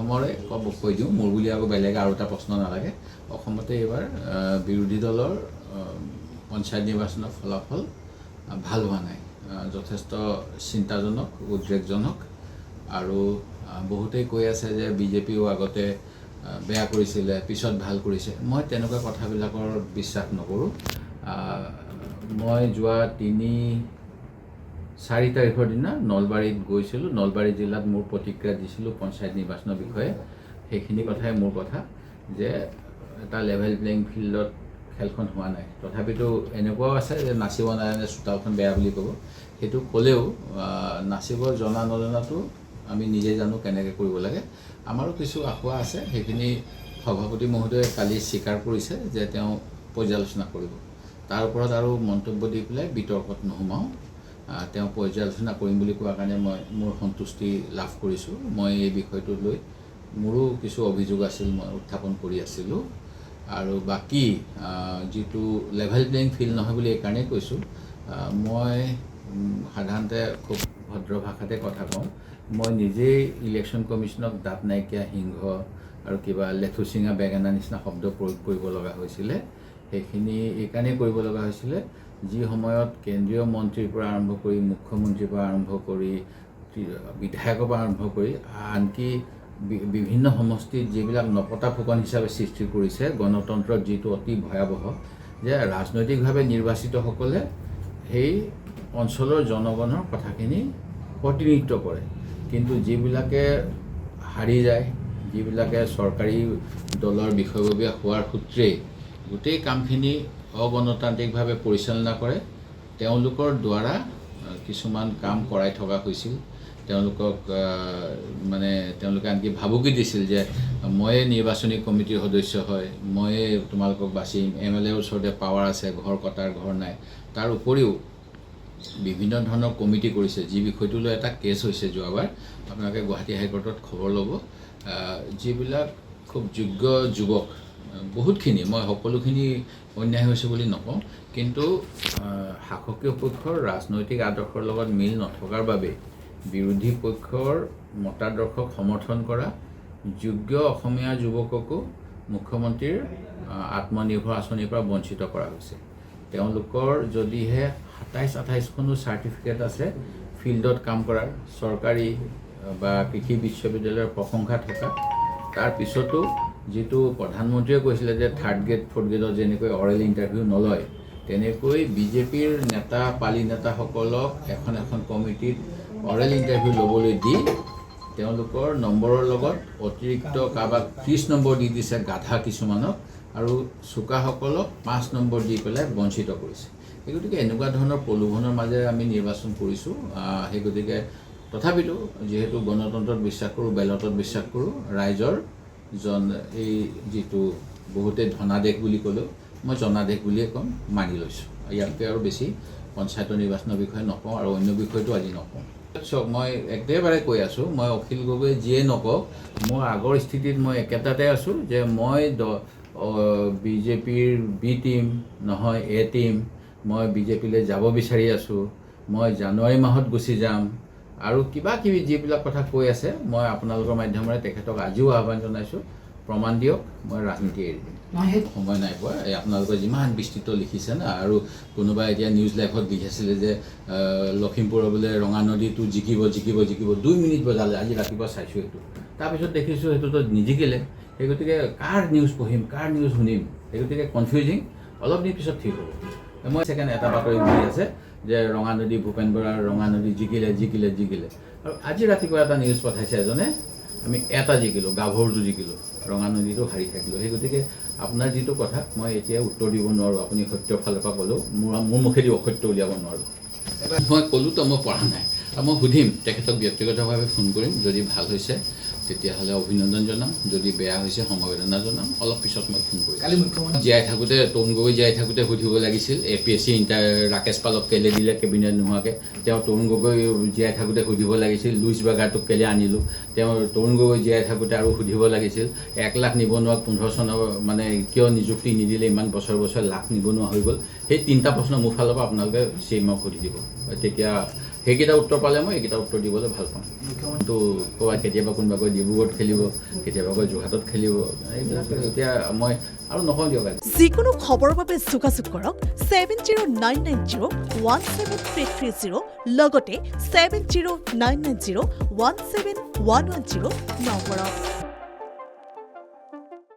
অসমৰে কৈ দিওঁ মোৰ বুলি আকৌ বেলেগ আৰু এটা প্ৰশ্ন নালাগে। অসমতে এইবাৰ বিৰোধী দলৰ পঞ্চায়ত নিৰ্বাচনৰ ফলাফল ভাল হোৱা নাই, যথেষ্ট চিন্তাজনক, উদ্বেগজনক। আৰু বহুতেই কৈ আছে যে বিজেপিও আগতে বেয়া কৰিছিলে, পিছত ভাল কৰিছে। মই তেনেকুৱা কথাবিলাকৰ বিশ্বাস নকৰোঁ। মই যোৱা 3-4 তাৰিখৰ দিনা নলবাৰীত গৈছিলোঁ। নলবাৰী জিলাত মোৰ প্ৰতিক্ৰিয়া দিছিলোঁ পঞ্চায়ত নিৰ্বাচনৰ বিষয়ে। সেইখিনি কথাই মোৰ কথা যে এটা লেভেল প্লেইং ফিল্ডত খেলখন হোৱা নাই। তথাপিতো এনেকুৱাও আছে যে নাচিব নাজানে চোতালখন বেয়া বুলি ক'ব। সেইটো ক'লেও নাচিব জনা নজনাটো আমি নিজে জানো কেনেকৈ কৰিব লাগে। আমাৰো কিছু আশা আছে, সেইখিনি সভাপতি মহোদয়ে কালি স্বীকাৰ কৰিছে যে তেওঁ পৰ্যালোচনা কৰিব। তাৰ ওপৰত আৰু মন্তব্য দি পেলাই বিতৰ্কত নোসোমাওঁ। তেওঁ পৰ্যালোচনা কৰিম বুলি কোৱাৰ কাৰণে মই মোৰ সন্তুষ্টি লাভ কৰিছোঁ। মই এই বিষয়টো লৈ মোৰো কিছু অভিযোগ আছিল, মই উত্থাপন কৰি আছিলোঁ। আৰু বাকী যিটো লেভেল প্লেইং ফিল্ড নহয় বুলি এইকাৰণেই কৈছোঁ, মই সাধাৰণতে খুব ভদ্ৰ ভাষাতে কথা কওঁ। মই নিজেই ইলেকশ্যন কমিশ্যনক দাঁত নাইকিয়া সিংহ আৰু কিবা লেথুচিঙা বেঙেনা নিচিনা শব্দ প্ৰয়োগ কৰিব লগা হৈছিলে। সেইখিনি এইকাৰণেই কৰিব লগা হৈছিলে যি সময়ত কেন্দ্ৰীয় মন্ত্ৰীৰ পৰা আৰম্ভ কৰি মুখ্যমন্ত্ৰীৰ পৰা আৰম্ভ কৰি বিধায়কৰ পৰা আৰম্ভ কৰি আনকি বিভিন্ন সমষ্টিত যিবিলাক নপতা ফুকন হিচাপে সৃষ্টি কৰিছে গণতন্ত্ৰত, যিটো অতি ভয়াৱহ যে ৰাজনৈতিকভাৱে নিৰ্বাচিতসকলে সেই অঞ্চলৰ জনগণৰ কথাখিনি প্ৰতিনিধিত্ব কৰে, কিন্তু যিবিলাকে হাৰি যায়, যিবিলাকে চৰকাৰী দলৰ বিষয়ববীয়া হোৱাৰ সূত্ৰে গোটেই কামখিনি অগণতান্ত্ৰিকভাৱে পৰিচালনা কৰে, তেওঁলোকৰ দ্বাৰা কিছুমান কাম কৰাই থকা হৈছিল। তেওঁলোকক তেওঁলোকে আনকি ভাবুকি দিছিল যে ময়ে নিৰ্বাচনী কমিটিৰ সদস্য হয়, ময়ে তোমালোকক বাচিম, MLAৰ ওচৰতে পাৱাৰ আছে, ঘৰ কটাৰ ঘৰ নাই। তাৰ উপৰিও বিভিন্ন ধৰণৰ কমিটি কৰিছে, যি বিষয়টো লৈ এটা কেছ হৈছে যোৱাবাৰ, আপোনালোকে গুৱাহাটী হাইকোৰ্টত খবৰ ল'ব। যিবিলাক খুব যোগ্য যুৱক, বহুতখিনি, মই সকলোখিনি অন্যায় হৈছে বুলি নকওঁ, কিন্তু শাসকীয় পক্ষৰ ৰাজনৈতিক আদৰ্শৰ লগত মিল নথকাৰ বাবে বিৰোধী পক্ষৰ মতাদৰ্শক সমৰ্থন কৰা যোগ্য অসমীয়া যুৱককো মুখ্যমন্ত্ৰীৰ আত্মনিৰ্ভৰ আঁচনিৰ পৰা বঞ্চিত কৰা হৈছে। তেওঁলোকৰ যদিহে 27-28খনো চাৰ্টিফিকেট আছে ফিল্ডত কাম কৰাৰ, চৰকাৰী বা কৃষি বিশ্ববিদ্যালয়ৰ প্ৰশংসা থকা, তাৰ পিছতো যিটো প্ৰধানমন্ত্ৰীয়ে কৈছিলে যে 3rd গ্ৰেড 4th গ্ৰেডত যেনেকৈ অৰেল ইণ্টাৰভিউ নলয়, তেনেকৈ বিজেপিৰ নেতা পালি নেতাসকলক এখন কমিটিত অৰেল ইণ্টাৰভিউ ল'বলৈ দি তেওঁলোকৰ নম্বৰৰ লগত অতিৰিক্ত কাৰোবাক 30 নম্বৰ দি দিছে গাধা কিছুমানক, আৰু চোকাসকলক 5 নম্বৰ দি পেলাই বঞ্চিত কৰিছে। সেই গতিকে এনেকুৱা ধৰণৰ প্ৰলোভনৰ মাজেৰে আমি নিৰ্বাচন কৰিছোঁ। সেই গতিকে তথাপিতো যিহেতু গণতন্ত্ৰত বিশ্বাস কৰোঁ, বেলটত বিশ্বাস কৰোঁ, ৰাইজৰ এই যিটো বহুতে ধনাদেশ বুলি ক'লেও মই জনাদেশ বুলিয়ে ক'ম, মানি লৈছোঁ। ইয়াতকৈ আৰু বেছি পঞ্চায়তৰ নিৰ্বাচনৰ বিষয়ে নকওঁ আৰু অন্য বিষয়টো আজি নকওঁ। চাওক, মই একেবাৰে কৈ আছোঁ, মই অখিল গগৈ যিয়ে নকওঁ, মোৰ আগৰ স্থিতিত মই একেটাতে আছোঁ যে মই বিজেপিৰ বি টিম নহয়, এ টিম। মই বিজেপিলৈ যাব বিচাৰি আছোঁ, মই জানুৱাৰী মাহত গুচি যাম, আৰু কিবা কিবি যিবিলাক কথা কৈ আছে, মই আপোনালোকৰ মাধ্যমেৰে তেখেতক আজিও আহ্বান জনাইছোঁ, প্ৰমাণ দিয়ক, মই ৰাজনীতি এৰি দিম। সময় নাই পোৱা। আপোনালোকে যিমান বিস্তৃত লিখিছে না, আৰু কোনোবাই এতিয়া নিউজ লাইভত লিখিছিলে যে লখিমপুৰৰ বোলে ৰঙা নদীটো জিকিব 2 মিনিট বজালে, আজি ৰাতিপুৱা চাইছোঁ সেইটো, তাৰপিছত দেখিছোঁ সেইটোতো নিজিকিলে। সেই গতিকে কাৰ নিউজ পঢ়িম, কাৰ নিউজ শুনিম, সেই গতিকে কনফিউজিং। অলপ দিন পিছত ঠিক হ'ব। মই ছেকেণ্ড এটা বাতৰি বুলি আছে যে ৰঙা নদী, ভূপেন বৰাৰ ৰঙা নদী জিকিলে। আৰু আজি ৰাতিপুৱা এটা নিউজ পঠাইছে এজনে, আমি এটা জিকিলোঁ, গাভৰুটো জিকিলোঁ, ৰঙা নদীটো হাৰি থাকিলোঁ। সেই গতিকে আপোনাৰ যিটো কথা মই এতিয়া উত্তৰ দিব নোৱাৰোঁ। আপুনি সত্যৰ ফালৰ পৰা ক'লেও মোৰ মুখেদি অসত্য উলিয়াব নোৱাৰোঁ। এবাৰ মই ক'লোতো মই পঢ়া নাই, আৰু মই সুধিম তেখেতক ব্যক্তিগতভাৱে ফোন কৰিম। যদি ভাল হৈছে তেতিয়াহ'লে অভিনন্দন জনাম, যদি বেয়া হৈছে সমবেদনা জনাম। অলপ পিছত মই ফোন কৰিম। কালি মুখ্যমন্ত্ৰী জীয়াই থাকোঁতে, তৰুণ গগৈ জীয়াই থাকোঁতে সুধিব লাগিছিল APSC ৰাকেশ পালক কেলৈ দিলে কেবিনেট নোহোৱাকৈ। তেওঁ তৰুণ গগৈ জীয়াই থাকোঁতে সুধিব লাগিছিল লুইচ বাগাৰটোক কেলৈ আনিলোঁ। তেওঁ তৰুণ গগৈ জীয়াই থাকোঁতে আৰু সুধিব লাগিছিল 1 লাখ নিবনুৱাক 15 চনৰ কিয় নিযুক্তি নিদিলে, ইমান বছৰ লাখ নিবনুৱা হৈ গ'ল। সেই 3টা প্ৰশ্ন মোৰ ফালৰ পৰা আপোনালোকে CMক সুধি দিব। তেতিয়া সেইকেইটা উত্তৰ পালে মই এইকেইটা উত্তৰ দিবলৈ ভাল পাম। তো ক'ৰবাত কেতিয়াবা কোনোবা কৈ ডিব্ৰুগড়ত খেলিব, কেতিয়াবা কৈ যোৰহাটত খেলিব, এইবিলাক এতিয়া মই আৰু নকওঁ দিয়ক। যিকোনো খবৰৰ বাবে যোগাযোগ কৰক 7099017330 লগতে 7099017110 নম্বৰত।